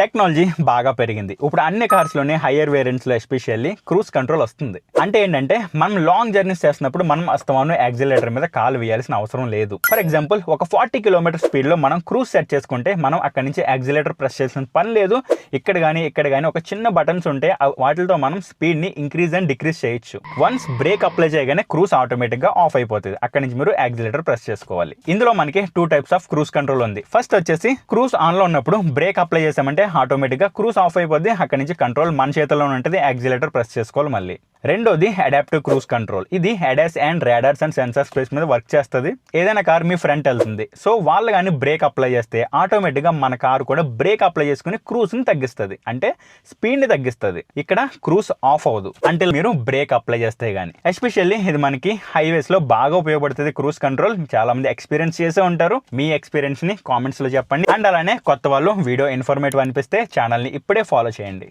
Technology బాగా పెరిగింది. ఇప్పుడు అన్ని కార్స్లోనే హయ్యర్ వేరియంట్స్లో ఎస్పెషల్లీ క్రూజ్ కంట్రోల్ వస్తుంది. అంటే ఏంటంటే మనం లాంగ్ జర్నీస్ చేస్తున్నప్పుడు మనం అస్తమానం యాక్సిలరేటర్ మీద కాలు వేయాల్సిన అవసరం లేదు. ఫర్ ఎగ్జాంపుల్ ఒక 40 కిలోమీటర్ స్పీడ్లో మనం క్రూజ్ సెట్ చేసుకుంటే మనం అక్కడి నుంచి యాక్సిలరేటర్ ప్రెస్ చేసిన పని లేదు. ఇక్కడ కానీ ఒక చిన్న బటన్స్ ఉంటే వాటితో మనం స్పీడ్ని ఇంక్రీజ్ అండ్ డిక్రీజ్ చేయొచ్చు. వన్స్ బ్రేక్ అప్లై చేయగానే క్రూజ్ ఆటోమేటిక్గా ఆఫ్ అయిపోతుంది. అక్కడి నుంచి మీరు యాక్సిలరేటర్ ప్రెస్ చేసుకోవాలి. ఇందులో మనకి 2 టైప్స్ ఆఫ్ క్రూజ్ కంట్రోల్ ఉంది. ఫస్ట్ వచ్చేసి క్రూజ్ ఆన్లో ఉన్నప్పుడు బ్రేక్ అప్లై చేసామంటే ఆటోమేటిక్గా క్రూజ్ ఆఫ్ అయిపోద్ది. అక్కడి నుంచి కంట్రోల్ మన చేతిలోనే ఉంటుంది. యాక్సిలరేటర్ ప్రెస్ చేసుకోవాలి మళ్ళీ. రెండోది అడాప్టివ్ క్రూజ్ కంట్రోల్. ఇది ADAS and radars and sensor space మీద వర్క్ చేస్తుంది. ఏదైనా కార్ మీ ఫ్రంట్ వెళ్తుంది, సో వాళ్ళు కానీ బ్రేక్ అప్లై చేస్తే ఆటోమేటిక్గా మన కారు కూడా బ్రేక్ అప్లై చేసుకుని క్రూజ్ని తగ్గిస్తుంది, అంటే స్పీడ్ని తగ్గిస్తుంది. ఇక్కడ క్రూజ్ ఆఫ్ అవ్వదు అంటిల్ మీరు బ్రేక్ అప్లై చేస్తే గానీ. ఎస్పెషల్లీ ఇది మనకి హైవేస్లో బాగా ఉపయోగపడుతుంది క్రూజ్ కంట్రోల్. చాలా మంది ఎక్స్పీరియన్స్ చేసే ఉంటారు. మీ ఎక్స్పీరియన్స్ని కామెంట్స్లో చెప్పండి. అండ్ అలానే కొత్త వాళ్ళు వీడియో ఇన్ఫర్మేటివ్ అనిపిస్తే ఛానల్ని ఇప్పుడే ఫాలో చేయండి.